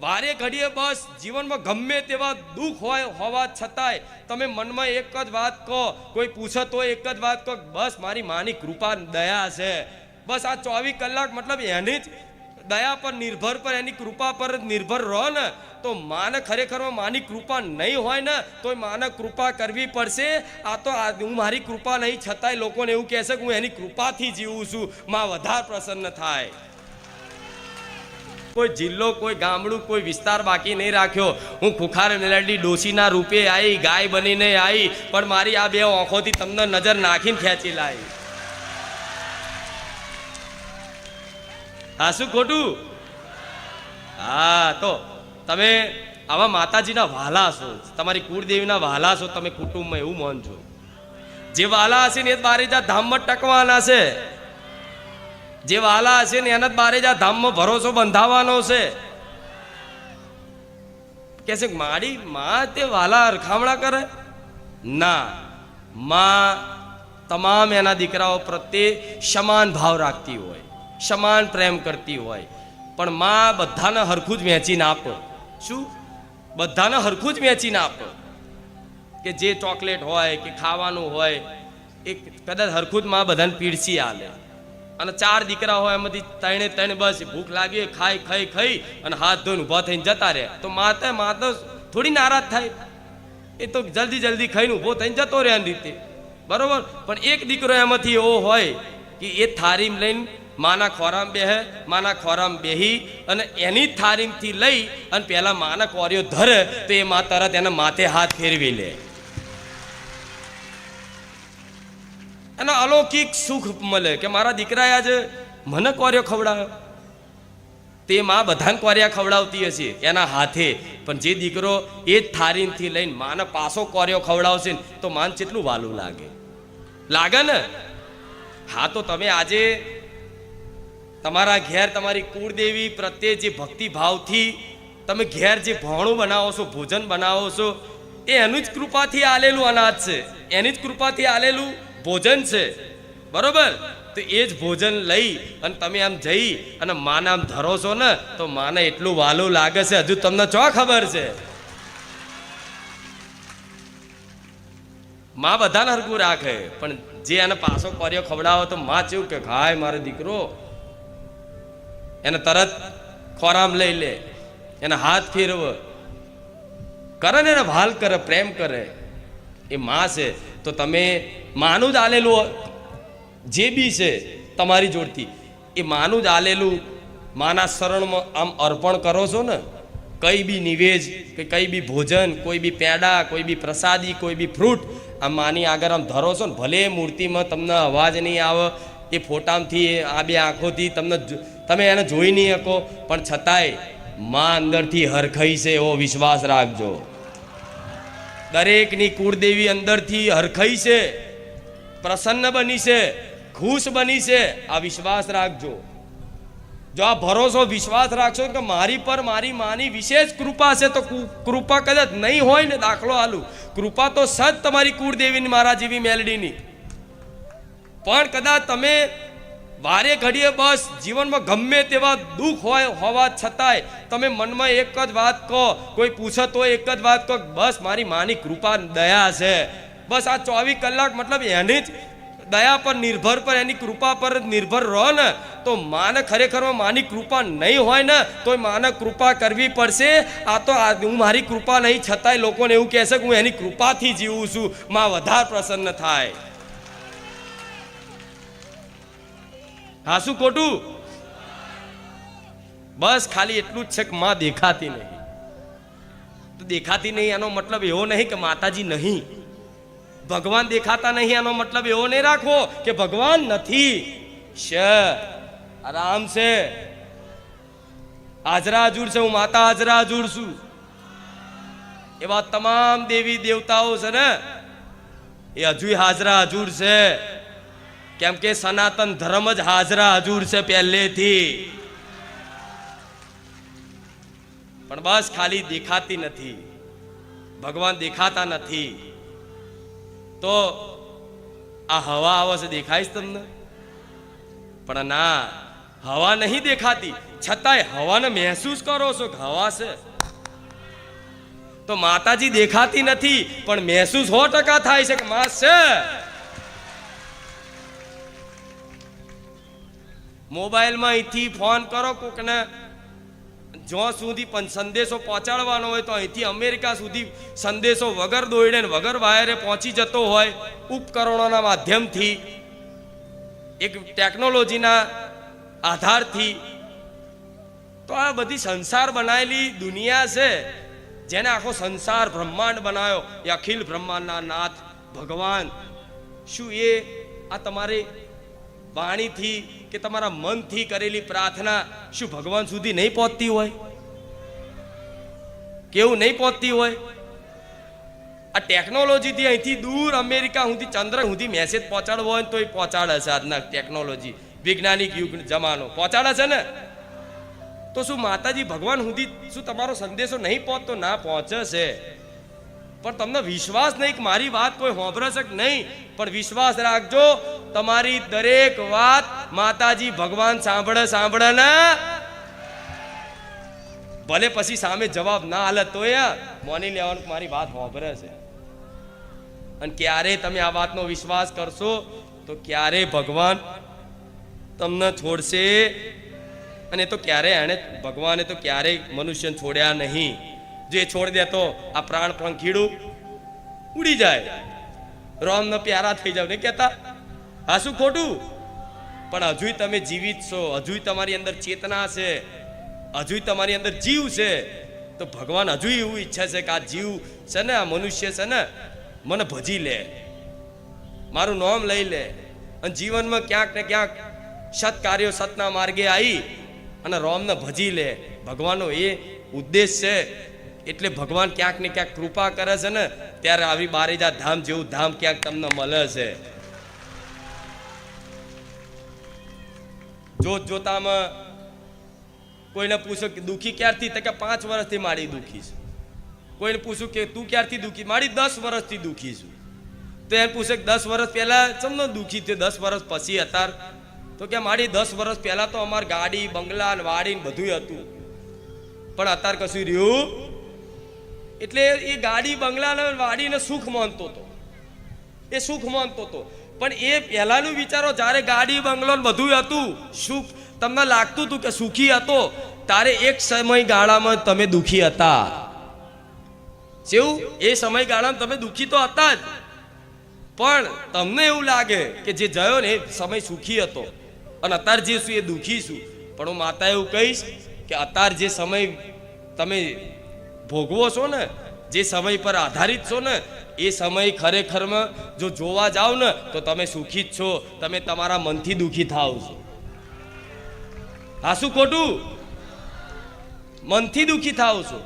વારે ઘડીએ બસ જીવનમાં ગમે તેવા દુઃખ હોય હોવા છતાંય તમે મનમાં એક જ વાત કહો, કોઈ પૂછે તો એક જ વાત કહો, બસ મારી માની કૃપા દયા છે. બસ આ 24 કલાક મતલબ એની જ દયા પર નિર્ભર પર એની કૃપા પર નિર્ભર રહો ને તો માને ખરેખરમાં માની કૃપા નહીં હોય ને તો માને કૃપા કરવી પડશે. આ તો હું મારી કૃપા નહીં છતાંય લોકોને એવું કહેશે કે હું એની કૃપાથી જીવું છું, માં વધારે પ્રસન્ન થાય. કોઈ જિલ્લો, કોઈ ગામડું, કોઈ વિસ્તાર બાકી નહીં રાખ્યો. હું ખુખાર મેલડી ડોશીના રૂપે આવી, ગાય બનીને આવી, પણ મારી આ બે આંખોથી તમને નજર નાખીને ખેંચી લાવી. હા, શું ખોટું? હા, તો તમે આવા માતાજીના વાલા છો, તમારી કુળદેવીના વાલા છો, તમે કુટુંબમાં એવું માનજો. જે વાલા હશે ને એ બારેજા ધામમાં ટકવાના છે. જે વાલા હશે ને એના બારેજા ધામમાં ભરોસો બંધાવવાનો છે. કે છે મારી માં તે વાલા રખામણા કરે ના, માં તમામ એના દીકરાઓ પ્રત્યે સમાન ભાવ રાખતી હોય, સમાન પ્રેમ કરતી હોય, પણ માં બધાને હરખું જ વહેંચીને આપો. શું? બધાને હરખું જ વહેંચીને આપો. કે જે ચોકલેટ હોય કે ખાવાનું હોય એ કદાચ હરખું જ માં બધાને પીરસી આલે. અને 4 દીકરા હોય એમાંથી 3 બસ ભૂખ લાગી ખાઈ ખાઈ ખાઈ અને હાથ ધોઈને ઊભા થઈને જતા રહે તો માં તો થોડી નારાજ થાય. એ તો જલ્દી જલ્દી ખાઈને ઊભો થઈને જતો રહે એની રીતે, બરોબર. પણ એક દીકરો એમાંથી એવો હોય કે એ થારીમ લઈને માના ખોરામ બેહે, માના ખોરામ બેહી અને એની થારીમથી લઈ અને પહેલા માના કોરિયો ધરે તો એ માં તરત એના માથે હાથ ફેરવી લે. એનો અલૌકિક સુખ મળે કે મારા દીકરાએ આજે મને કોરિયો ખવડાવ્યો. તે માં બધાને કોરિયા ખવડાવતી હશે એના હાથે, પણ જે દીકરો એ જ થારીમથી લઈને માને પાછો કોરિયો ખવડાવશે ને તો માન કેટલું વાલું લાગે ને. હા, તો તમે આજે તમારા ઘેર તમારી કુળદેવી પ્રત્યે જે ભક્તિભાવથી તમે ઘેર જે ભોણું બનાવો છો, ભોજન બનાવો છો, એ એનું જ કૃપાથી આલેલું અનાજ છે, એની જ કૃપાથી આલેલું ભોજન છે, બરોબર. તો એ જ ભોજન લઈ અને તમે આમ જઈ અને માને આમ ધરો છો ને તો માને એટલું વાલું લાગે છે, હજુ તમને ચો ખબર છે. માં બધાને હરખું રાખે, પણ જે એને પાછો કોરિયો ખવડાવો તો માં કેવું કે ખાય મારો દીકરો, એને તરત ખોરામ લઈ લે, એને હાથ ફેરવે કરે ને એને વાલ કરે, પ્રેમ કરે. એ માં છે. તો તમે માનું જ આલેલું જે બી છે તમારી જોડથી એ માનું જ આલેલું માના શરણમાં આમ અર્પણ કરો છો ને, કઈ બી નિવેજ કે કઈ બી ભોજન, કોઈ બી પેડા, કોઈ બી પ્રસાદી, કોઈ બી ફ્રૂટ આમ માની આગળ આમ ધરો છો ને, ભલે મૂર્તિમાં તમને અવાજ નહીં આવે, એ ફોટામાંથી આ બે આંખોથી તમે એને જોઈ નહીં શકો, પણ છતાંય માં અંદરથી હરખાઈ છે એવો વિશ્વાસ રાખજો. દરેકની કુળદેવી અંદરથી હરખાઈ છે, પ્રસન્ન બની છે, ખુશ બની છે, આ વિશ્વાસ રાખજો. જો આ ભરોસો વિશ્વાસ રાખશો કે મારી પર મારી માની વિશેષ કૃપા છે, તો કૃપા કદાચ નહીં હોય ને, દાખલો આલું, કૃપા તો સજ તમારી કુળદેવીની મારા જેવી મેલડીની, પણ કદાચ તમે વારે ઘડીએ બસ જીવનમાં ગમે તેવા દુઃખ હોય હોવા છતાંય તમે મનમાં એક જ વાત કહો, કોઈ પૂછે તો એક જ વાત કહો, બસ મારી માની કૃપા દયા છે. બસ આ 24 કલાક મતલબ એની જ દયા પર નિર્ભર પર એની કૃપા પર નિર્ભર રહો ને તો માને ખરેખરમાં માની કૃપા નહીં હોય ને તો માને કૃપા કરવી પડશે. આ તો હું મારી કૃપા નહીં છતાંય લોકોને એવું કહેશે કે હું એની કૃપાથી જીવું છું, માં વધારે પ્રસન્ન થાય. હા, શું ખોટું? બસ ખાલી એટલું જ છે કે માં દેખાતી નહીં. તો દેખાતી નહીં એનો મતલબ એવો નહીં કે માતાજી નહીં, ભગવાન દેખાતા નહીં એનો મતલબ એવો નહીં રાખવો કે ભગવાન નથી. આરામ છે, હાજરા હજુર છે, હું માતા હાજરા હજુર છું. એવા તમામ દેવી દેવતાઓ છે ને એ હજુ હાજરા હજુર છે, કેમ કે સનાતન ધર્મ જ હાજરા હજુર છે પહેલેથી. પણ બસ ખાલી દેખાતી નથી, ભગવાન દેખાતા નથી. તો આ હવા આવે છે દેખાય છે તમને, પણ ના, હવા નહીં દેખાતી, છતાંય હવાને મહેસૂસ કરો છો કે હવા છે. તો માતાજી દેખાતી નથી પણ મહેસૂસ 100% થાય છે કે માં છે. મોબાઈલમાં અહીંથી ફોન કરો કોકને, જ્યાં સુધી પણ સંદેશો પહોંચાડવાનો હોય તો અહીંથી અમેરિકા સુધી સંદેશો વગર દોડે ને વગર વાયરે પહોંચી જતો હોય ઉપકરણોના માધ્યમથી, એક ટેકનોલોજીના આધારથી. તો આ બધી સંસાર બનાવેલી દુનિયા છે, જેને આખો સંસાર બ્રહ્માંડ બનાવ્યો એ અખિલ બ્રહ્માંડના નાથ ભગવાન. શું એ આ તમારી વાણીથી કે તમારા મનથી કરેલી પ્રાર્થના શું ભગવાન સુધી નહીં પહોંચતી હોય? કેવું નહીં પહોંચતી હોય? આ ટેકનોલોજીથી અહીંથી દૂર અમેરિકા સુધી ચંદ્ર સુધી મેસેજ પહોંચાડવો હોય તો એ પહોંચાડે છે. આજના ટેકનોલોજી વૈજ્ઞાનિક યુગ જમાનો પહોંચાડે છે ને. તો શું માતાજી ભગવાન સુધી શું તમારો સંદેશો નહીં પહોંચતો? ના, પહોંચે છે. પણ તમને વિશ્વાસ નહીં કે મારી વાત કોઈ સાંભળે છે કે નહીં. પણ વિશ્વાસ રાખજો, તમારી દરેક વાત માતાજી ભગવાન સાંભળે ને. ભલે પછી સામે જવાબ ના હાલે તો માની લેવાનું મારી વાત સાંભળે છે. અને ક્યારે તમે આ વાતનો વિશ્વાસ કરશો તો ક્યારે ભગવાન તમને છોડશે. અને તો ક્યારે ભગવાને તો ક્યારેય મનુષ્યને છોડ્યા નહીં. જે છોડી દે તો આ પ્રાણ પંખીડું ઉડી જાય, રામને પ્યારા થઈ જાવ ને કહેતા. હા, શું ખોટું? પણ હજુય તમે જીવિત છો, હજુય તમારી અંદર ચેતના છે, હજુય તમારી અંદર જીવ છે. તો ભગવાન હજુય એવું ઈચ્છે છે કે આ જીવ છે ને, આ મનુષ્ય છે ને, મને ભજી લે, મારું નામ લઈ લે, અને જીવનમાં ક્યાંક ને ક્યાંક સત્કાર્યો સતના માર્ગે આવી અને રામને ભજી લે. ભગવાનનો એ ઉદ્દેશ છે. એટલે ભગવાન ક્યાંક ને ક્યાંક કૃપા કરે છે ને, ત્યારે આવી બારેજા ધામ જેવું ધામ ક્યાંક તમને મળે છે. જોત જોતામાં કોઈને પૂછો કે દુઃખી ક્યારથી? તો કે 5 વર્ષથી મારી દુઃખી છું. કોઈને પૂછું કે તું ક્યારથી દુઃખી? મારી 10 વર્ષથી દુઃખી છું. તો એને પૂછે કે 10 વર્ષ પહેલા ચમનો દુઃખી થયો, 10 વર્ષ પછી અત્યારે? તો કે મારી 10 વર્ષ પહેલા તો અમાર ગાડી બંગલા ને વાડી ને બધું હતું, પણ અત્યારે કશું રહ્યું. એટલે એ ગાડી બંગલા ને વાડીને સુખ માનતો હતો, એ સુખ માનતો હતો. પણ એ પહેલાનું વિચારો, જ્યારે ગાડી બંગલો ને બધું હતું, સુખ તમને લાગતું હતું કે સુખી હતો, તારે એક સમયગાળામાં તમે દુઃખી હતા. જેવું એ સમયગાળામાં તમે દુઃખી તો હતા જ, પણ તમને એવું લાગે કે જે જયો ને એ સમય સુખી હતો અને અત્યારે જે છું એ દુઃખી છું. પણ હું માતા એવું કહીશ કે અત્યારે જે સમય તમે ભોગવો છો ને, જે સમય પર આધારિત છો ને, એ સમય ખરેખરમાં જો જોવા જાવ ને તો તમે સુખી જ છો. તમે તમારા મનથી દુઃખી થાવ છો. હા, શું ખોટું? મનથી દુઃખી થાવ છો.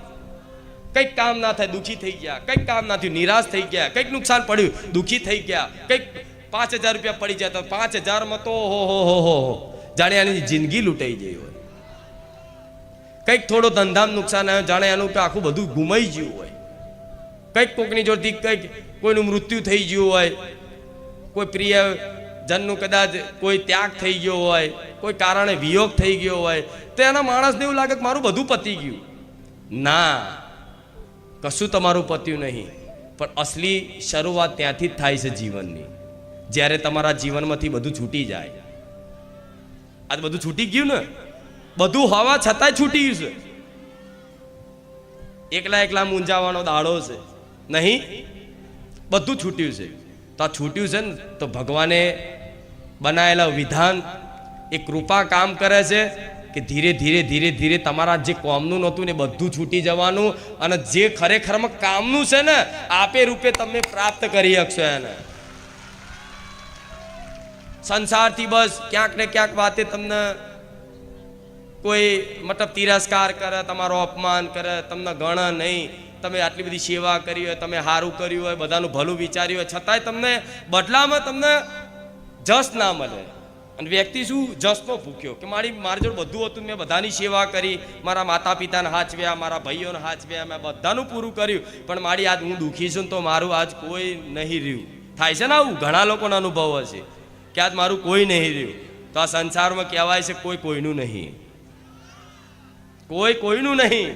કંઈક કામ ના થાય દુઃખી થઈ ગયા, કંઈક કામ ના થયું નિરાશ થઈ ગયા, કંઈક નુકસાન પડ્યું દુઃખી થઈ ગયા, કંઈક 5000 રૂપિયા પડી જાય તો 5000માં તો હો જાણે એની જિંદગી લૂંટાઈ ગઈ હોય. કંઈક થોડો ધંધામાં નુકસાન આવ્યો, જાણે એનું આખું બધું ગુમાઈ ગયું હોય. કંઈક કોકની જોડથી કંઈક કોઈનું મૃત્યુ થઈ ગયું હોય, કોઈ પ્રિય જનનું કદાચ કોઈ ત્યાગ થઈ ગયો હોય, કોઈ કારણે વિયોગ થઈ ગયો હોય, તો એના માણસને એવું લાગે કે મારું બધું પતી ગયું. ના, કશું તમારું પત્યું નહીં. પણ અસલી શરૂઆત ત્યાંથી જ થાય છે જીવનની, જ્યારે તમારા જીવનમાંથી બધું છૂટી જાય. આ બધું છૂટી ગયું ને, બધું હોવા છતાંય છૂટી ગયું છે. એકલા મૂંઝાવાનો દાડો છે નહીં, બધું છૂટ્યું છે. તો આ છૂટ્યું છે ને, તો ભગવાને બનાવેલા વિધાન એ કૃપા કામ કરે છે કે ધીરે ધીરે તમારા જે કોમનું નહોતું ને બધું છૂટી જવાનું, અને જે ખરેખરમાં કામનું છે ને આપે રૂપે તમે પ્રાપ્ત કરી શકશો. એને સંસારથી બસ ક્યાંક ને ક્યાંક વાતે તમને કોઈ મતલબ તિરસ્કાર કરે, તમારો અપમાન કરે, તમને ગણ નહીં, તમે આટલી બધી સેવા કરી હોય, તમે સારું કર્યું હોય, બધાનું ભલું વિચાર્યું હોય, છતાંય તમને બદલામાં તમને જસ ના મળે. અને વ્યક્તિ શું જસનો ભૂખ્યો કે મારી જોડે બધું હતું, મેં બધાની સેવા કરી, મારા માતા પિતાને હાચવ્યા, મારા ભાઈઓને હાચવ્યા, મેં બધાનું પૂરું કર્યું, પણ મારી આજ હું દુઃખી છું તો મારું આજ કોઈ નહીં રહ્યું. થાય છે ને આવું, ઘણા લોકોનો અનુભવ હશે કે આજ મારું કોઈ નહીં રહ્યું. તો આ સંસારમાં કહેવાય છે કોઈ કોઈનું નહીં, કોઈ કોઈનું નહીં.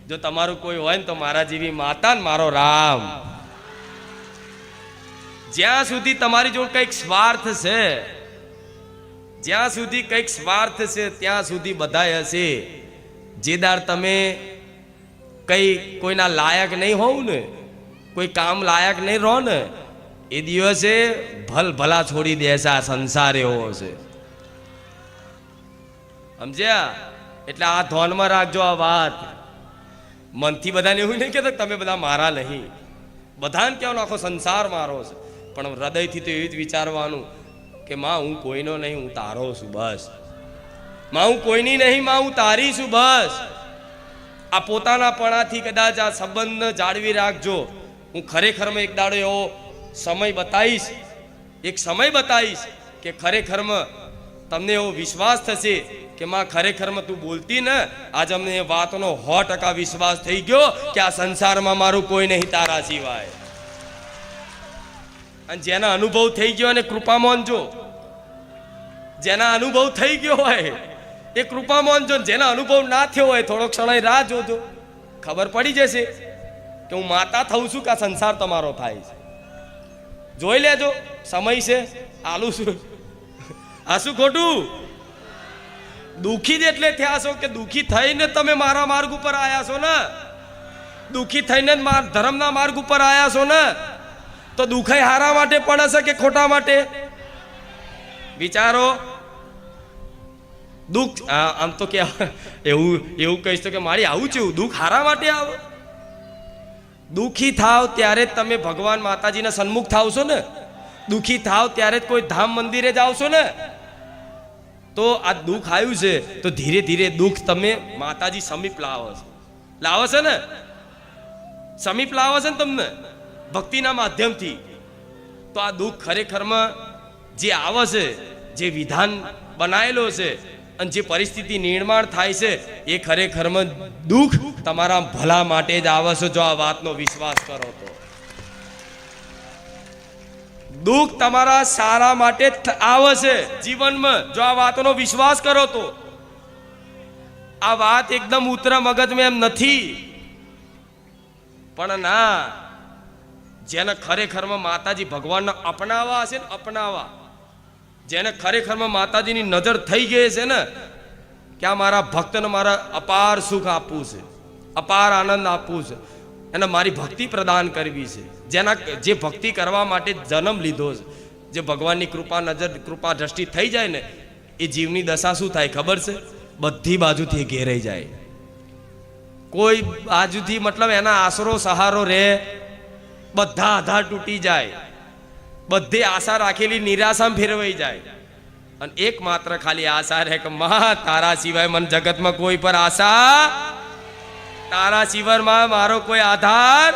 જો તમારું કોઈ હોય ને તો મારા જેવી માતા ને મારો રામ. જ્યાં સુધી તમારી જોડે કંઈક સ્વાર્થ છે, જ્યાં સુધી કંઈક સ્વાર્થ છે ત્યાં સુધી બધાય હશે. જે દાડ તમે કઈ કોઈના લાયક નહીં હોવ ને, કોઈ કામ લાયક નહીં રહો ને, એ દિવસે ભલા છોડી દેશે. આ સંસાર એવો છે, સમજ્યા? એટલે આ ધ્યાનમાં રાખજો આ વાત. મનથી બધાને એવું નહીં કહેતા તમે બધા મારા નહીં, બધાને કહેવાનો આખો સંસાર મારો છે, પણ હૃદયથી તો એવું જ વિચારવાનું કે માં હું કોઈનો નહીં, હું તારો છું બસ. માં હું કોઈની નહીં, માં હું તારી છું બસ. આ પોતાનાપણાથી કદાચ આ સંબંધ જાળવી રાખજો. હું ખરેખરમાં એક દાડો એવો સમય બતાવીશ, એક સમય બતાવીશ કે ખરેખરમાં તમને એવો વિશ્વાસ થશે કે માં ખરેખરમાં તું બોલતી ને, આજ અમને એ વાતનો 100% વિશ્વાસ થઈ ગયો કે આ સંસારમાં મારું કોઈ નહીં તારા સિવાય. અને જેના અનુભવ થઈ ગયો અને કૃપા માનજો, જેના અનુભવ થઈ ગયો હોય એ કૃપા માનજો. જેના અનુભવ ના થયો હોય થોડો ક્ષણ રાહ જોજો, ખબર પડી જશે કે હું માતા થઉં છું કે આ સંસાર તમારો થાય છે. જોઈ લેજો, સમય છે આલું છું. આ શું ખોટું? દુઃખી જ એટલે થયા છો કે દુઃખી થઈને તમે મારા માર્ગ ઉપર આવ્યા છો ને, દુઃખી થઈને ધર્મના માર્ગ ઉપર આવ્યા છો ને, તો દુઃખાઈ હારા માટે પડે છે કે ખોટા માટે? વિચારો. દુઃખ આમ તો કે એવું કહીશ તો કે મારી આવું છે, દુઃખ હારા માટે આવે. દુઃખી થાવ ત્યારે જ તમે ભગવાન માતાજીના સન્મુખ થાવશો ને, દુઃખી થાવ ત્યારે જ કોઈ ધામ મંદિરે જાવશો ને. તો આ દુઃખ આવ્યું છે તો ધીરે ધીરે દુઃખ તમે માતાજી સમીપ લાવો છે ને, સમીપ લાવો છે ને તમને ભક્તિના માધ્યમથી. તો આ દુઃખ ખરેખરમાં જે આવે છે, જે વિધાન બનાવેલો છે અને જે પરિસ્થિતિ નિર્માણ થાય છે એ ખરેખરમાં દુઃખ તમારા ભલા માટે જ આવે છે. જો આ વાતનો વિશ્વાસ કરો તો દુઃખ તમારા સારા માટે આવે છે જીવનમાં. જો આ વાતનો વિશ્વાસ કરો તો આ વાત એકદમ ઉતરા મગજમાં એમ નથી, પણ ના, જેને ખરેખરમાં માતાજી ભગવાનને અપનાવવા હશે ને, અપનાવવા, જેને ખરેખરમાં માતાજીની નજર થઈ ગઈ છે ને કે આ મારા ભક્તને મારા અપાર સુખ આપવું છે, અપાર આનંદ આપવું છે, એને મારી ભક્તિ પ્રદાન કરવી છે, જે ભક્તિ કરવા માટે જન્મ લીધો છે, જે ભગવાનની કૃપા નજર કૃપા દ્રષ્ટિ થઈ જાય ને, એ જીવની દશા શું થાય ખબર છે? બધી બાજુથી ઘેરાઈ જાય. કોઈ બાજુથી મતલબ એના આશરો સહારો રહે, બધા આધાર તૂટી જાય, બધી આશા રાખેલી નિરાશામાં ફેરવાઈ જાય. અને એકમાત્ર ખાલી આશા રહે કે માં તારા સિવાય મને જગતમાં કોઈ પર આશા, તારા સિવાયમાં મારો કોઈ આધાર.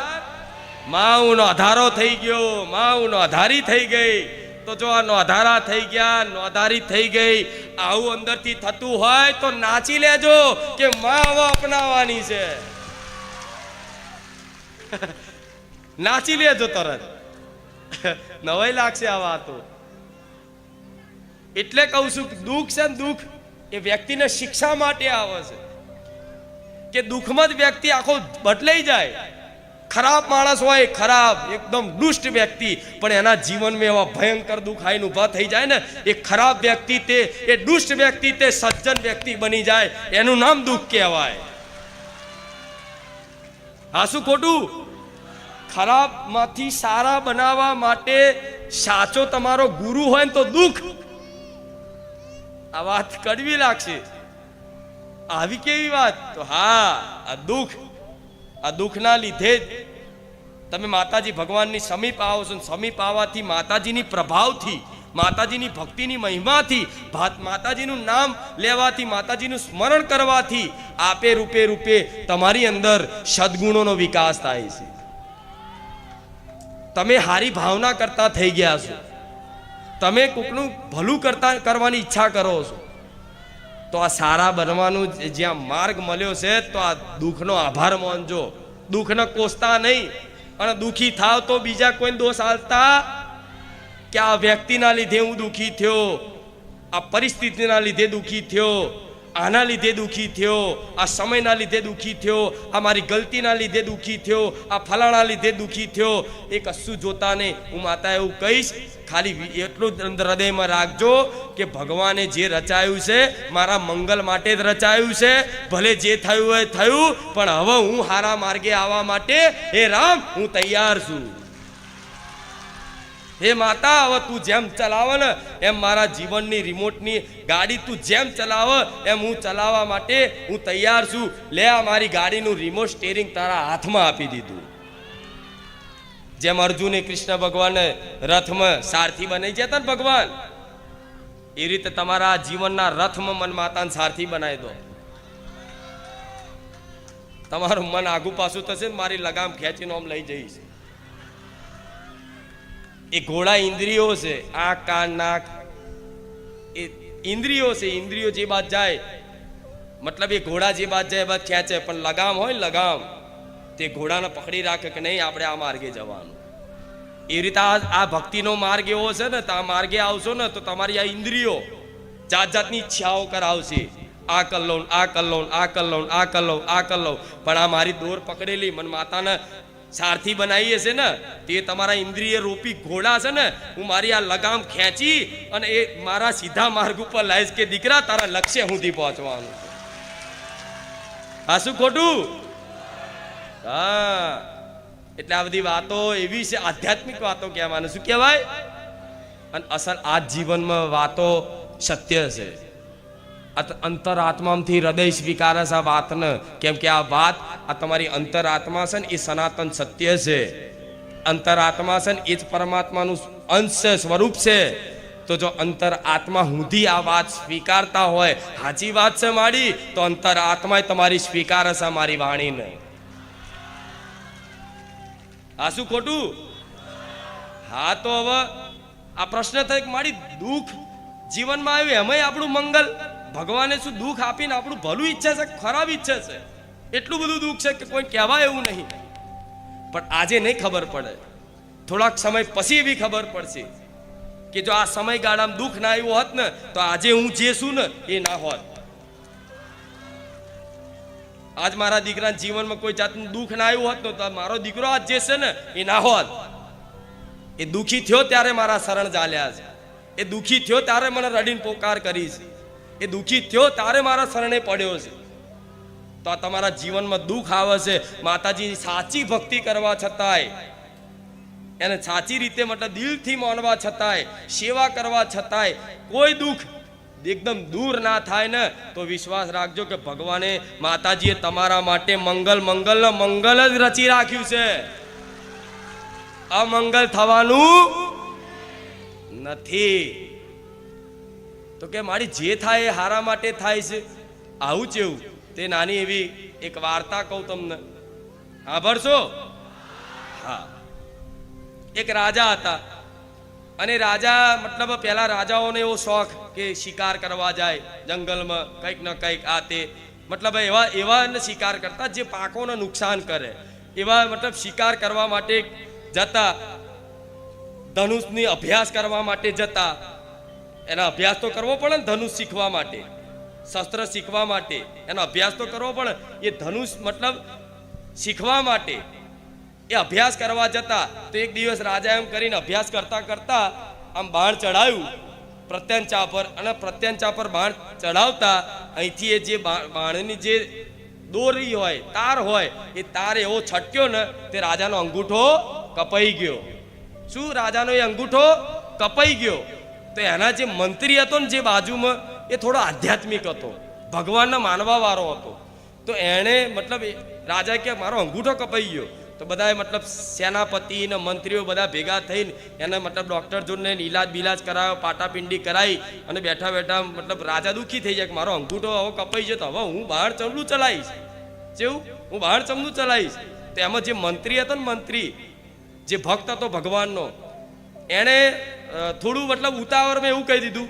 માં હું નોધારો થઈ ગયો, માં હું નોધારી થઈ ગઈ. તો જો આ નોધારા થઈ ગયા, નોધારી થઈ ગઈ, આવું અંદરથી થતું હોય તો નાચી લેજો કે માં હવે અપનાવવાની છે. નાચી લેજો તરત, નવાઈ લાગશે આ વાતો. એટલે કહું છું દુઃખ છે ને, દુઃખ એ વ્યક્તિને શિક્ષા માટે આવે છે કે દુઃખમાં જ વ્યક્તિ આખો બદલાઈ જાય. ખરાબ માણસ હોય, ખરાબ એકદમ દુષ્ટ વ્યક્તિ, પણ એના જીવનમાં એવા ભયંકર દુઃખ આઈને ઊભા થઈ જાય ને, એ ખરાબ વ્યક્તિ તે એ દુષ્ટ વ્યક્તિ તે સજ્જન વ્યક્તિ બની જાય, એનું નામ દુઃખ કહેવાય. હા શું ખોટું? ખરાબમાંથી સારા બનાવવા માટે સાચો તમારો ગુરુ હોય ને તો દુઃખ. આ વાત કડવી લાગશે, આવી કેવી વાત? તો હા, આ દુઃખના લીધે જ તમે માતાજી ભગવાનની સમીપ આવો છો. સમીપ આવવાથી માતાજીની પ્રભાવથી, માતાજીની ભક્તિની મહિમાથી, માતાજીનું નામ લેવાથી, માતાજીનું સ્મરણ કરવાથી આપે રૂપે તમારી અંદર સદગુણોનો વિકાસ થાય છે. તમે હારી ભાવના કરતા થઈ ગયા છો, તમે કોકનું ભલું કરવાની ઈચ્છા કરો છો. તો આ સારા બનવાનું જ્યાં માર્ગ મળ્યો છે, તો આ દુઃખનો આભાર માનજો, દુઃખને કોસતા નહીં. અને દુઃખી થાવ તો બીજા કોઈ દોષ આલતા કે આ વ્યક્તિના લીધે હું દુઃખી થયો, આ પરિસ્થિતિના લીધે દુઃખી થયો, આના લીધે દુઃખી થયો, આ સમયના લીધે દુઃખી થયો, આ મારી ગલતીના લીધે દુઃખી થયો, આ ફલાણા લીધે દુઃખી થયો, એ કશું જોતા નહીં. હું માતા એવું કહીશ, ખાલી એટલું જ હૃદયમાં રાખજો કે ભગવાને જે રચાયું છે મારા મંગલ માટે જ રચાયું છે. ભલે જે થયું હોય થયું, પણ હવે હું હારા માર્ગે આવવા માટે હે રામ હું તૈયાર છું. હે માતા, હવે તું જેમ ચલાવે ને એમ મારા જીવનની રિમોટની ગાડી તું જેમ ચલાવે એમ હું ચલાવવા માટે હું તૈયાર છું. લે આ મારી ગાડીનું રિમોટ સ્ટેરિંગ તારા હાથમાં આપી દીધું. જેમ અર્જુને કૃષ્ણ ભગવાનને રથમાં સારથી બનાવી જતા ને ભગવાન, એ રીતે તમારા જીવનના રથમાં મન માતાને સારથી બનાવી દો. તમારું મન આગુ પાછું થશે ને મારી લગામ ખેંચીને આમ લઈ જઈશ. એ ઘોડા ઇન્દ્રિયો છે, આંખ કાન નાક એ ઇન્દ્રિયો છે. ઇન્દ્રિયો જે બાદ જાય મતલબ એ ઘોડા જે બાદ જાય એ બાદ ખેંચે, પણ લગામ હોય લગામ તે ઘોડાને પકડી રાખે કે નહીં આપણે આ માર્ગે જવાનું. એ રીતે આ ભક્તિનો માર્ગ એવો છે ને, તો આ માર્ગે આવશો ને તો તમારી આ ઇન્દ્રિયો જાત જાતની ઈચ્છાઓ કરાવશે. આ કર લઉં, આ કર લઉં, આ કર લઉં, આ કર લઉં, આ કર લઉં, પણ આ મારી દોર પકડેલી મન માતાને સારથી બનાવીએ છે ને તે તમારા ઇન્દ્રિય રૂપી ઘોડા છે ને, હું મારી આ લગામ ખેંચી અને એ મારા સીધા માર્ગ ઉપર લાવીશ કે દીકરા તારા લક્ષ્ય સુધી પહોંચવાનું. હા શું ખોટું? હા, એટલે આ બધી વાતો એવી છે, આધ્યાત્મિક વાતો કહેવાનું. શું કહેવાય? અને અસલ આ જીવનમાં વાતો સત્ય છે. અંતરાત્માથી હૃદય સ્વીકારે છે આ વાતને, કેમ કે આ વાત આ તમારી અંતરાત્મા છે ને એ સનાતન સત્ય છે. અંતરાત્મા છે ને એ જ પરમાત્માનું અંશ છે, સ્વરૂપ છે. તો જો અંતરાત્મા સુધી આ વાત સ્વીકારતા હોય, સાચી વાત છે મારી, તો અંતરાત્મા તમારી સ્વીકારે છે મારી વાણીને. આ શું ખોટું? હા, તો હવે આ પ્રશ્ન થાય કે મારી દુઃખ જીવનમાં આવ્યું એમાંય આપણું મંગલ. ભગવાને શું દુઃખ આપીને આપણું ભલું ઈચ્છે છે, ખરાબ ઈચ્છે છે? એટલું બધું દુઃખ છે કે કોઈ કહેવાય એવું નહીં. પણ આજે નહીં ખબર પડે, થોડાક સમય પછી એવી ખબર પડશે કે જો આ સમયગાળામાં દુઃખ ના આવ્યું હોત ને તો આજે હું જે છું ને એ ના હોત. આજ મારા દીકરાના જીવનમાં કોઈ જાતનું દુઃખ ના આવ્યું હોત ને તો મારો દીકરો આજ જે છે ને એ ના હોત. એ દુઃખી થયો ત્યારે મારા શરણ ચાલ્યા છે. એ દુઃખી થયો ત્યારે મને રડીને પોકાર કરી છે. એ દુઃખી થયો ત્યારે મારા શરણે પડ્યો છે. તો આ તમારા જીવનમાં દુઃખ આવે છે, માતાજીની સાચી ભક્તિ કરવા છતાંય, એને સાચી રીતે મતલબ દિલથી માનવા છતાંય, સેવા કરવા છતાંય કોઈ દુઃખ એકદમ દૂર ના થાય ને તો વિશ્વાસ રાખજો કે ભગવાને માતાજીએ તમારા માટે મંગલ મંગલ મંગલ જ રચી રાખ્યું છે. અમંગલ થવાનું નથી. તો કે મારી જે થાય એ હારા માટે થાય છે. આવું જ એવું તે નાની એવી એક વાર્તા કહું તમને, સાંભળશો? હા, એક રાજા હતા અને રાજા મતલબ પહેલા રાજાઓને એવો શોખ કે શિકાર કરવા જાય જંગલમાં, કંઈક ને કંઈક આ તે મતલબ એવા શિકાર કરતા જે પાકોને નુકસાન કરે. એવા મતલબ શિકાર કરવા માટે જતા, ધનુષની અભ્યાસ કરવા માટે જતા. એના અભ્યાસ તો કરવો પડે ને, ધનુષ શીખવા માટે, શસ્ત્ર શીખવા માટે એનો અભ્યાસ તો કરવો પડે. એ ધનુષ મતલબ શીખવા માટે એ અભ્યાસ કરવા જતા. તો એક દિવસ રાજા એમ કરીને અભ્યાસ કરતા કરતા આમ બાણ ચડાવ્યું પ્રત્યંચા પર, અને પ્રત્યંચા પર બાણ ચડાવતા અહીંથી એ જે બાણની જે દોરી હોય, તાર હોય, એ તાર એવો છટક્યો ને તે રાજાનો અંગૂઠો કપાઈ ગયો. શું? રાજાનો એ અંગૂઠો કપાઈ ગયો. તો એના જે મંત્રી હતો ને જે બાજુમાં, એ થોડો આધ્યાત્મિક હતો, ભગવાનને માનવા વાળો હતો. તો એણે મતલબ રાજા કે મારો અંગૂઠો કપાઈ ગયો. તો બધાએ મતલબ સેનાપતિ ને મંત્રીઓ બધા ભેગા થઈને એને મતલબ ડૉક્ટર જોડને ઈલાજ બિલાજ કરાયો, પાટાપિંડી કરાવી, અને બેઠા બેઠા મતલબ રાજા દુઃખી થઈ જાય કે મારો અંગૂઠો હવે કપાઈ ગયો, તો હવે હું બહાર ચમલું ચલાવીશ. જેવું હું બહાર ચમલું ચલાવીશ. તો એમાં જે મંત્રી હતો ને, મંત્રી જે ભક્ત હતો ભગવાનનો, એણે થોડું મતલબ ઉતાવળમાં એવું કહી દીધું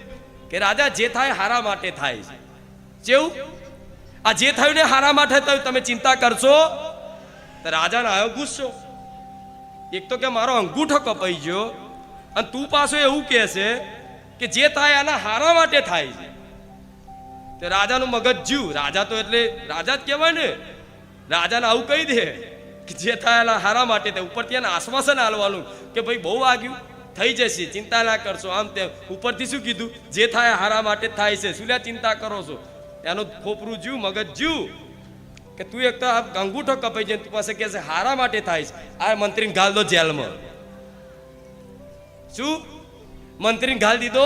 કે રાજા જે થાય હારા માટે થાય છે. જેવું આ જે થયું ને હારા માટે થયું, તમે ચિંતા કરશો? તો રાજાને આવ્યો ગુસ્સો. એક તો કે મારો અંગૂઠો કપાઈ ગયો, અને તું પાછો એવું કહે છે કે જે થાય આના હારા માટે થાય છે. તે રાજાનું મગજ જ્યું. રાજા તો એટલે રાજા જ કહેવાય ને. રાજાને આવું કહી દે કે જે થાય એના હારા માટે થાય. ઉપરથી એને આશ્વાસન આલવાનું કે ભાઈ બહુ વાગ્યું, થઈ જશે, ચિંતા ના કરશો. આમ તેમ ઉપરથી શું કીધું? જે થાય હારા માટે થાય છે, શું લ્યા ચિંતા કરો છો? એનું ખોપરું જ્યું, મગજ જ્યું કે તું એક તો આ અંગૂઠો કપાઈ જાય, તું પાસે કહે છે હારા માટે થાય છે. આ મંત્રીને ઘાલ દો જેલમાં. શું? મંત્રીને ઘાલ દીધો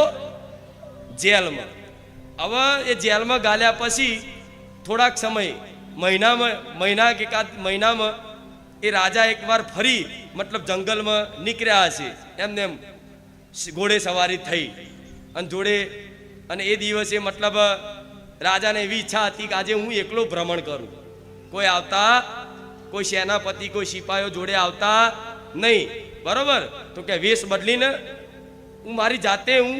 જેલમાં. હવે એ જેલમાં ગાલ્યા પછી થોડાક સમય, મહિના કે એકાદ મહિનામાં એ રાજા એકવાર ફરી મતલબ જંગલમાં નીકળ્યા હશે. એમને એમ ઘોડે સવારી થઈ અને જોડે, અને એ દિવસે મતલબ રાજાને એવી ઈચ્છા હતી કે આજે હું એકલો ભ્રમણ કરું. કોઈ આવતા, કોઈ સેનાપતિ, કોઈ સિપાહીઓ જોડે આવતા નહીં. બરોબર? તો કે વેશ બદલીને હું મારી જાતે હું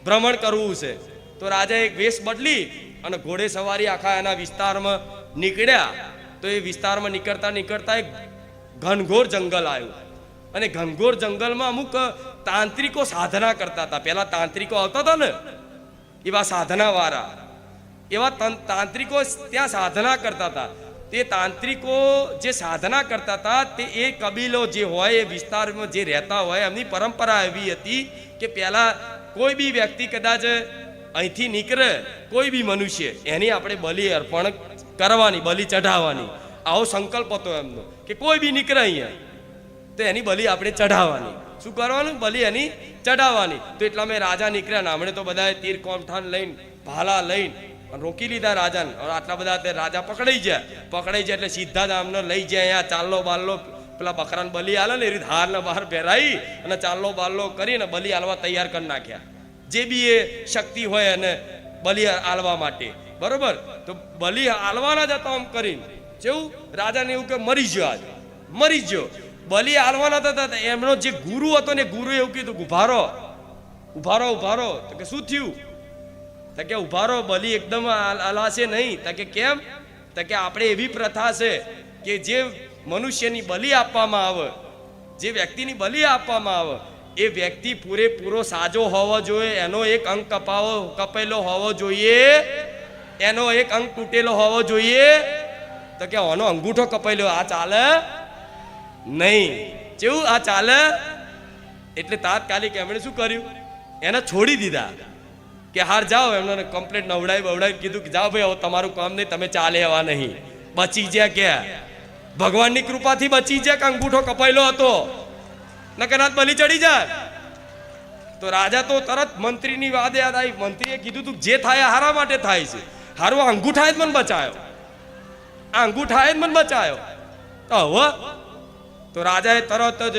ભ્રમણ કરવું છે. તો રાજા એક વેશ બદલી અને ઘોડે સવારી આખા એના વિસ્તારમાં નીકળ્યા. તો એ વિસ્તારમાં નીકળતા નીકળતા એક ઘનઘોર જંગલ આવ્યું. અને ઘનઘોર જંગલમાં અમુક તાંત્રિકો સાધના કરતા હતા. પહેલા તાંત્રિકો આવતા હતા ને, એવા સાધના વાળા, એવા તાંત્રિકો ત્યાં સાધના કરતા હતા. તે તાંત્રિકો જે સાધના કરતા હતા તે એ કબીલો જે હોય, એ વિસ્તારમાં જે રહેતા હોય, એમની પરંપરા એવી હતી કે પહેલા કોઈ બી વ્યક્તિ કદાચ અહીંથી નીકળે, કોઈ બી મનુષ્ય, એની આપણે બલિ અર્પણ કરવાની, બલિ ચઢાવવાની. આવો સંકલ્પ હતો એમનો કે કોઈ બી નીકળે અહીંયા તો એની બલિ આપણે ચઢાવવાની. શું કરવાનું? બલિ એની ચઢાવવાની. તો એટલા મેં રાજા નીકળ્યા ને હમણે તો બધા તીર કોમઠાન લઈને, ભાલા લઈને રોકી લીધા રાજાને. આટલા બધા રાજા પકડાઈ જાય એટલે સીધા જ આમને લઈ જાય અહીંયા ચાલ્લો બાલ્લો, પેલા બકરાને બલિ આલે ને એ રીતે હારને બહાર પહેરાઈ અને ચાલ્લો બાલ્લો કરીને બલિ આલવા તૈયાર કરી નાખ્યા. જે બી એ શક્તિ હોય એને બલિ આલવા માટે. બરોબર? તો બલિ આલવાના જ હતા આમ કરીને. જેવું રાજાને એવું કે મરી ગયો, આજ મરી ગયો. બલિ આલવાના હતા. એમનો જે ગુરુ હતો ને, ગુરુ એવું કીધું ઉભારો ઉભારો ઉભારો. તો કે શું થયું? તો કે ઉભારો, બલિ એકદમ હલાશે નહીં. તો કે કેમ? તો કે આપણે એવી પ્રથા છે કે જે મનુષ્યની બલિ આપવામાં આવે, જે વ્યક્તિની બલિ આપવામાં આવે, એ વ્યક્તિ પૂરેપૂરો સાજો હોવો જોઈએ. એનો એક અંગ કપાયેલો હોવો જોઈએ, એનો એક અંગ તૂટેલો હોવો જોઈએ. તો કે આનો અંગૂઠો કપાયેલો, આ ચાલે નહીં. કેવું આ ચાલે? એટલે તાત્કાલિક એમણે શું કર્યું? એને છોડી દીધા કે હાર જાઓ. એમને કમ્પ્લેટ નવડાવી કીધું કે જાઓ ભાઈ, હવે તમારું કામ નહીં, તમે ચાલે એવા નહીં. બચી ગયા કે ભગવાનની કૃપાથી બચી ગયા કે અંગૂઠો કપાયેલો હતો, નકર રાત બલી ચડી જાય. તો રાજા તો તરત મંત્રીની વાત યાદ આવી. મંત્રીએ કીધું તું જે થાય હારા માટે થાય છે. હારું અંગૂઠાએ જ મને બચાયો, આ અંગૂઠાએ જ મને બચાયો. તો હવે તો રાજાએ તરત જ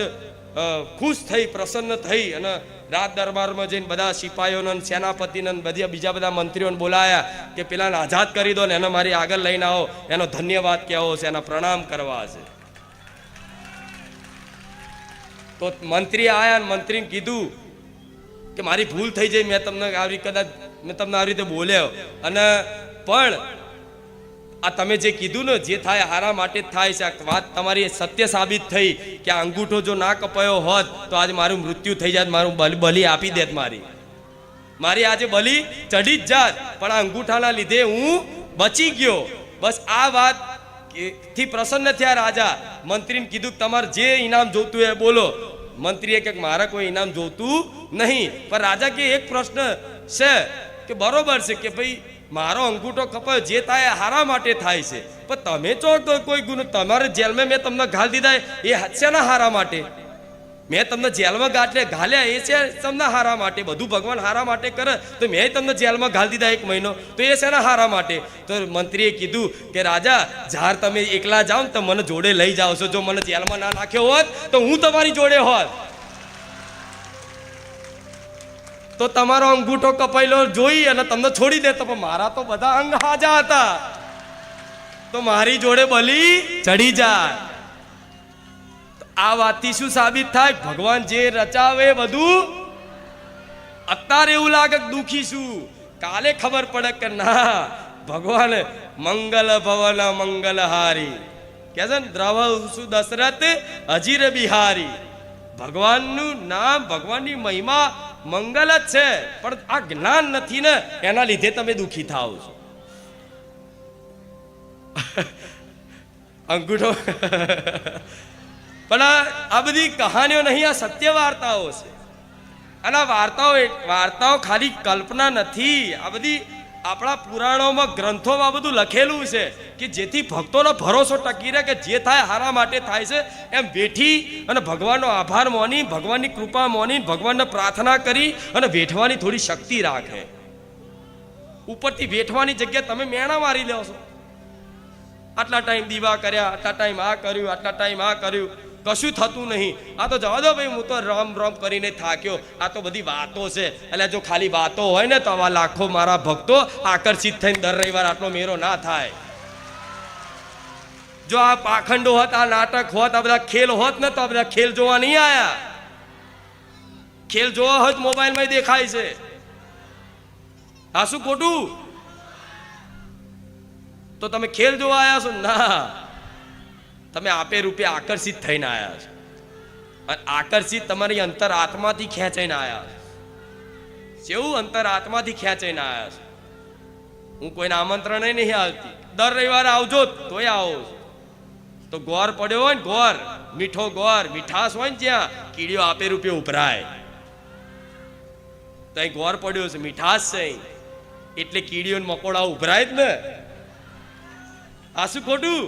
ખુશ થઈ, પ્રસન્ન થઈ અને રાજ દરબારમાં જઈને બધા સિપાહીઓને, સેનાપતિને, બીજા બધા મંત્રીઓને બોલાયા કે પેલાને આઝાદ કરી દો ને એને મારી આગળ લઈને આવો, એનો ધન્યવાદ કહેવો છે, એના પ્રણામ કરવા છે. તો મંત્રી આયા ને મંત્રીને કીધું કે મારી ભૂલ થઈ જાય, મેં તમને આવી રીતે બોલ્યો, અને પણ આ તમે જે કીધું ને જે થાય હારા માટે જ થાય છે, આ વાત તમારી સત્ય સાબિત થઈ કે આ અંગૂઠો જો ના કપાયો હોત તો આજે મારું મૃત્યુ થઈ જાત, મારું બલિ આપી દેત, મારી આજે બલિ ચડી જ જાત, પણ આ અંગૂઠાના લીધે હું બચી ગયો. બસ આ વાત થી પ્રસન્ન થયા રાજા. મંત્રીને કીધું કે તમારે જે ઇનામ જોતું એ બોલો. મંત્રીએ કે મારે કોઈ ઇનામ જોતું નહીં, પણ રાજા કે એક પ્રશ્ન છે કે બરોબર છે કે ભાઈ મારો અંગૂઠો કપાયો, જે થાય હારા માટે થાય છે, પણ તમે ચો તો કોઈ ગુનો, તમારે જેલમાં મેં તમને ઘાલ દીધા એ શેના હારા માટે? મેં તમને જેલમાં ઘાલ્યા એ છે તમને હારા માટે. બધું ભગવાન હારા માટે કરે, તો મેં તમને જેલમાં ઘાલ દીધા 1 મહિનો, તો એ શેના હારા માટે? તો મંત્રીએ કીધું કે રાજા, જાર તમે એકલા જાઓ ને તો મને જોડે લઈ જાઓ છો. જો મને જેલમાં ના નાખ્યો હોત તો હું તમારી જોડે હોત, તો તમારો અંગૂઠો કપાયેલો જોઈ અને તમને છોડી દેતો. પણ મારા તો બધા અંગ હાજા હતા, તો મારી જોડે બલિ ચડી જાય. આ વાતથી શું સાબિત થાય? ભગવાન જે રચાવે બધું, અત્યારે એવું લાગે કે દુખી છું, કાલે ખબર પડે કે ના, ભગવાન મંગલ ભવન મંગલહારી કે છે ને, દ્રવ સુ દશરથ અજીર બિહારી. ભગવાનનું નામ, ભગવાનની મહિમા મંગલ જ છે, પણ આ જ્ઞાન નથી ને એના લીધે તમે દુઃખી થાઓ છો. અંગૂઠો પણ આ બધી કહાનીઓ નહીં, આ સત્ય વાર્તાઓ છે. અને આ વાર્તાઓ ખાલી કલ્પના નથી. આ બધી આપણા પુરાણોમાં, ગ્રંથોમાં બધું લખેલું છે કે જેથી ભક્તોનો ભરોસો ટકી રહે કે જે થાય હારા માટે થાય છે. એમ વેઠી અને ભગવાનનો આભાર માની, ભગવાનની કૃપા માની, ભગવાનને પ્રાર્થના કરી અને વેઠવાની થોડી શક્તિ રાખે. ઉપરથી વેઠવાની જગ્યાએ તમે મેણા મારી લો છો. આટલા ટાઈમ દીવા કર્યા, આટલા ટાઈમ આ કર્યું, આટલા ટાઈમ આ કર્યું, કશું થતું નહીં. આ તો જવા દો ભાઈ, હું તો રામ રામ કરીને થાક્યો. આ તો બધી વાતો છે. એટલે જો ખાલી વાતો હોય ને તો આવા લાખો મારા ભક્તો આકર્ષિત થઈને દર રવિવાર આટલો મેરો ના થાય. જો આ પાખંડો હોત, આ નાટક હોત, આ બધા ખેલ હોત ને તો આ બધા ખેલ જોવા નહીં આયા. ખેલ જોવા હોય તો મોબાઈલમાં દેખાય છે. આ શું ખોટું? તો તમે ખેલ જોવા આવ્યા છો? ના, તમે આપે રૂપે આકર્ષિત થઈને આવ્યા છો. અને આકર્ષિત તમારી અંતર આત્માથી ખેંચાઈને આવ્યા છો. જેવું અંતર આત્માથી ખેંચાઈને આવ્યા છો. હું કોઈને આમંત્રણ નહીં આવતી, દર રવિવારે આવજો તોય આવો. તો ગોર પડ્યો હોય ને, ગોર મીઠો ગોર, મીઠાશ હોય ને જ્યાં, કીડીઓ આપે રૂપે ઉભરાય. તો અહીં ગોર પડ્યો છે, મીઠાશ છે, એટલે કીડીઓ મકોડા ઉભરાય જ ને. આ શું ખોટું?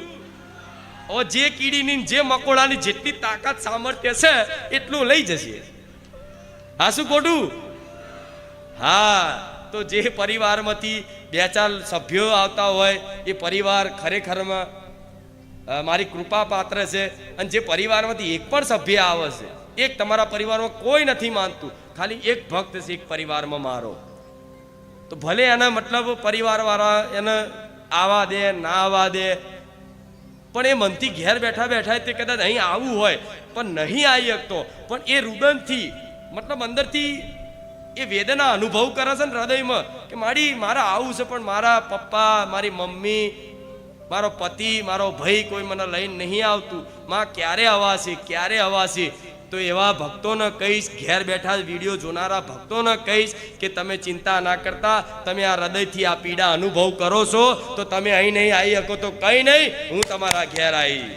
ઓ જે કીડીની જે મકોડાની જેટલી તાકાત સામર્થ્ય છે એટલું લઈ જશે. આ શું ખોટું? હા, તો જે પરિવારમાંથી 2-4 સભ્યો આવતા હોય એ પરિવાર ખરેખરમાં મારી કૃપા પાત્ર છે. અને જે પરિવારમાંથી એક પણ સભ્ય આવે છે, એક તમારા પરિવારમાં કોઈ નથી માનતું, ખાલી એક ભક્ત છે એક પરિવારમાં મારો, તો ભલે એના મતલબ પરિવારવાળા એને આવા દે ના આવવા દે, પણ એ મનથી ઘેર બેઠા બેઠા તે કદાચ અહીં આવવું હોય પણ નહીં આવી શકતો, પણ એ રુદનથી મતલબ અંદરથી એ વેદના અનુભવ કરે છે ને હૃદયમાં કે મારા આવું છે, પણ મારા પપ્પા, મારી મમ્મી, મારો પતિ, મારો ભાઈ કોઈ મને લઈને નહીં આવતું, માં ક્યારે અવાશે, ક્યારે અવાશે. તો એવા ભક્તોને કહીશ, ઘેર બેઠા વિડીયો જોનારા ભક્તોને કહીશ કે તમે ચિંતા ના કરતા, તમે આ હૃદયથી આ પીડા અનુભવ કરો છો તો તમે અહીં નહીં આવી શકો તો કંઈ નહીં, હું તમારા ઘેર આવી.